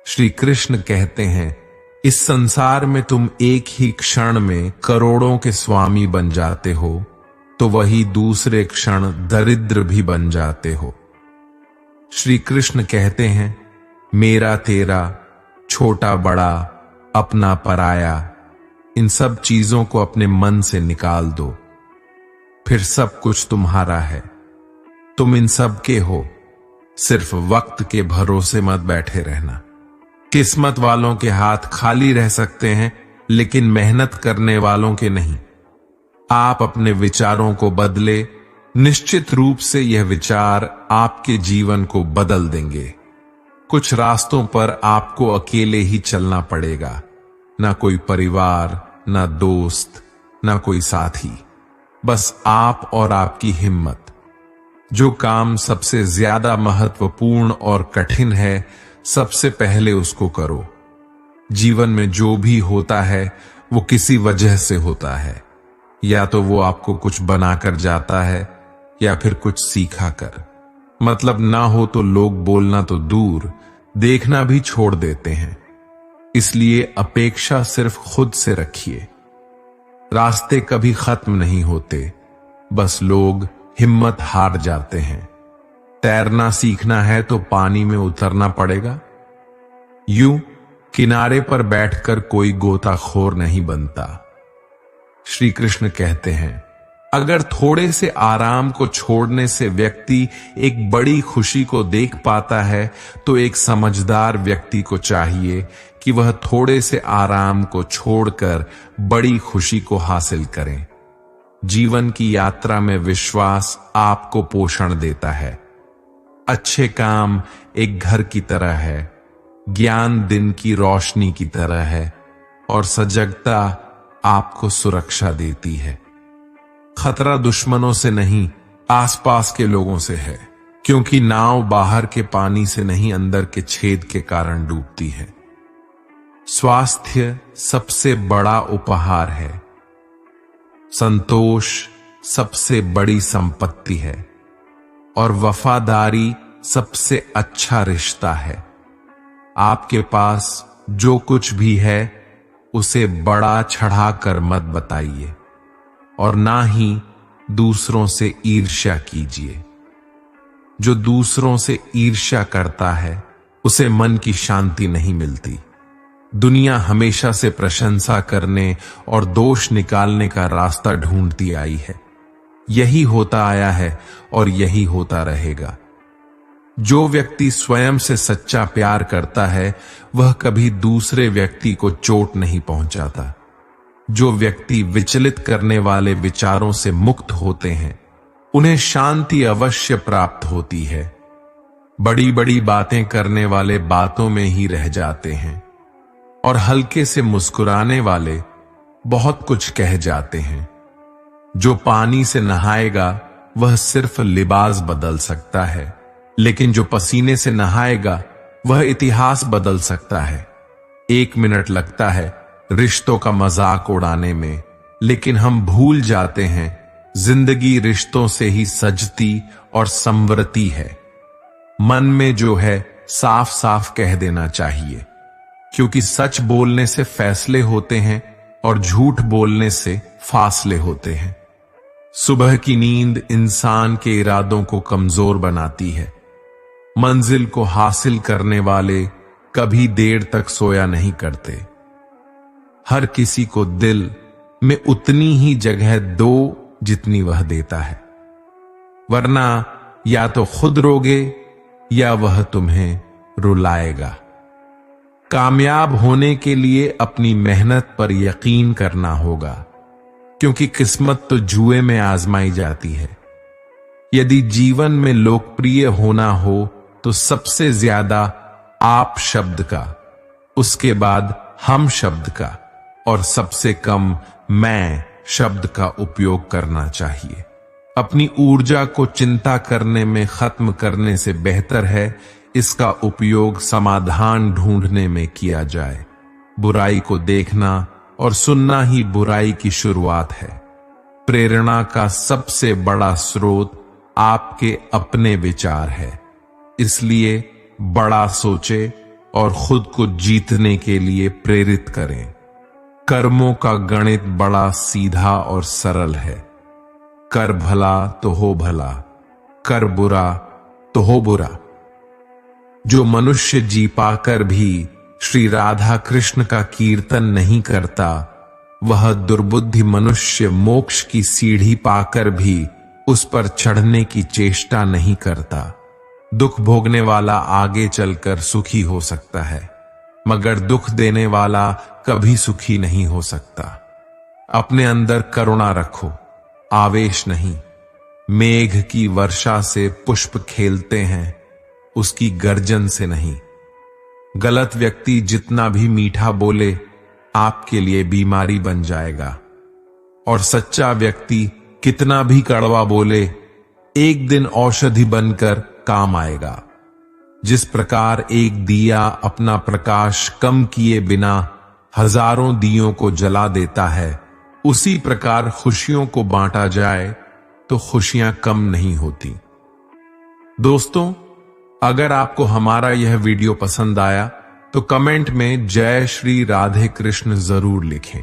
श्री कृष्ण कहते हैं, इस संसार में तुम एक ही क्षण में करोड़ों के स्वामी बन जाते हो, तो वही दूसरे क्षण दरिद्र भी बन जाते हो। श्री कृष्ण कहते हैं, मेरा तेरा, छोटा बड़ा, अपना पराया, इन सब चीजों को अपने मन से निकाल दो, फिर सब कुछ तुम्हारा है। तुम इन सब के हो। सिर्फ वक्त के भरोसे मत बैठे रहना। किस्मत वालों के हाथ खाली रह सकते हैं, लेकिन मेहनत करने वालों के नहीं। आप अपने विचारों को बदले, निश्चित रूप से यह विचार आपके जीवन को बदल देंगे। कुछ रास्तों पर आपको अकेले ही चलना पड़ेगा। ना कोई परिवार, ना दोस्त, ना कोई साथी, बस आप और आपकी हिम्मत। जो काम सबसे ज्यादा महत्वपूर्ण और कठिन है, सबसे पहले उसको करो। जीवन में जो भी होता है वो किसी वजह से होता है। या तो वो आपको कुछ बनाकर जाता है या फिर कुछ सीखा कर। मतलब ना हो तो लोग बोलना तो दूर, देखना भी छोड़ देते हैं। इसलिए अपेक्षा सिर्फ खुद से रखिए। रास्ते कभी खत्म नहीं होते, बस लोग हिम्मत हार जाते हैं। तैरना सीखना है तो पानी में उतरना पड़ेगा। यूं किनारे पर बैठकर कोई गोताखोर नहीं बनता। श्री कृष्ण कहते हैं, अगर थोड़े से आराम को छोड़ने से व्यक्ति एक बड़ी खुशी को देख पाता है, तो एक समझदार व्यक्ति को चाहिए कि वह थोड़े से आराम को छोड़कर बड़ी खुशी को हासिल करें। जीवन की यात्रा में विश्वास आपको पोषण देता है। अच्छे काम एक घर की तरह है, ज्ञान दिन की रोशनी की तरह है और सजगता आपको सुरक्षा देती है। खतरा दुश्मनों से नहीं, आसपास के लोगों से है, क्योंकि नाव बाहर के पानी से नहीं, अंदर के छेद के कारण डूबती है। स्वास्थ्य सबसे बड़ा उपहार है। संतोष सबसे बड़ी संपत्ति है और वफादारी सबसे अच्छा रिश्ता है। आपके पास जो कुछ भी है उसे बड़ा चढ़ाकर मत बताइए और ना ही दूसरों से ईर्ष्या कीजिए। जो दूसरों से ईर्ष्या करता है उसे मन की शांति नहीं मिलती। दुनिया हमेशा से प्रशंसा करने और दोष निकालने का रास्ता ढूंढती आई है। यही होता आया है और यही होता रहेगा। जो व्यक्ति स्वयं से सच्चा प्यार करता है वह कभी दूसरे व्यक्ति को चोट नहीं पहुंचाता। जो व्यक्ति विचलित करने वाले विचारों से मुक्त होते हैं उन्हें शांति अवश्य प्राप्त होती है। बड़ी बड़ी बातें करने वाले बातों में ही रह जाते हैं और हल्के से मुस्कुराने वाले बहुत कुछ कह जाते हैं। जो पानी से नहाएगा वह सिर्फ लिबास बदल सकता है, लेकिन जो पसीने से नहाएगा वह इतिहास बदल सकता है। 1 मिनट लगता है रिश्तों का मजाक उड़ाने में, लेकिन हम भूल जाते हैं जिंदगी रिश्तों से ही सजती और संवरती है। मन में जो है साफ साफ कह देना चाहिए, क्योंकि सच बोलने से फैसले होते हैं और झूठ बोलने से फासले होते हैं। सुबह की नींद इंसान के इरादों को कमजोर बनाती है। मंजिल को हासिल करने वाले कभी देर तक सोया नहीं करते। हर किसी को दिल में उतनी ही जगह दो जितनी वह देता है, वरना या तो खुद रोगे या वह तुम्हें रुलाएगा। कामयाब होने के लिए अपनी मेहनत पर यकीन करना होगा, क्योंकि किस्मत तो जुए में आजमाई जाती है। यदि जीवन में लोकप्रिय होना हो तो सबसे ज्यादा आप शब्द का, उसके बाद हम शब्द का और सबसे कम मैं शब्द का उपयोग करना चाहिए। अपनी ऊर्जा को चिंता करने में खत्म करने से बेहतर है इसका उपयोग समाधान ढूंढने में किया जाए। बुराई को देखना और सुनना ही बुराई की शुरुआत है। प्रेरणा का सबसे बड़ा स्रोत आपके अपने विचार है, इसलिए बड़ा सोचे और खुद को जीतने के लिए प्रेरित करें। कर्मों का गणित बड़ा सीधा और सरल है। कर भला तो हो भला, कर बुरा तो हो बुरा। जो मनुष्य जी पाकर भी श्री राधा कृष्ण का कीर्तन नहीं करता, वह दुर्बुद्धि मनुष्य मोक्ष की सीढ़ी पाकर भी उस पर चढ़ने की चेष्टा नहीं करता। दुख भोगने वाला आगे चलकर सुखी हो सकता है, मगर दुख देने वाला कभी सुखी नहीं हो सकता। अपने अंदर करुणा रखो, आवेश नहीं। मेघ की वर्षा से पुष्प खेलते हैं, उसकी गर्जन से नहीं। गलत व्यक्ति जितना भी मीठा बोले आपके लिए बीमारी बन जाएगा, और सच्चा व्यक्ति कितना भी कड़वा बोले एक दिन औषधि बनकर काम आएगा। जिस प्रकार एक दिया अपना प्रकाश कम किए बिना हजारों दियों को जला देता है, उसी प्रकार खुशियों को बांटा जाए तो खुशियां कम नहीं होती। दोस्तों, अगर आपको हमारा यह वीडियो पसंद आया तो कमेंट में जय श्री राधे कृष्ण जरूर लिखें।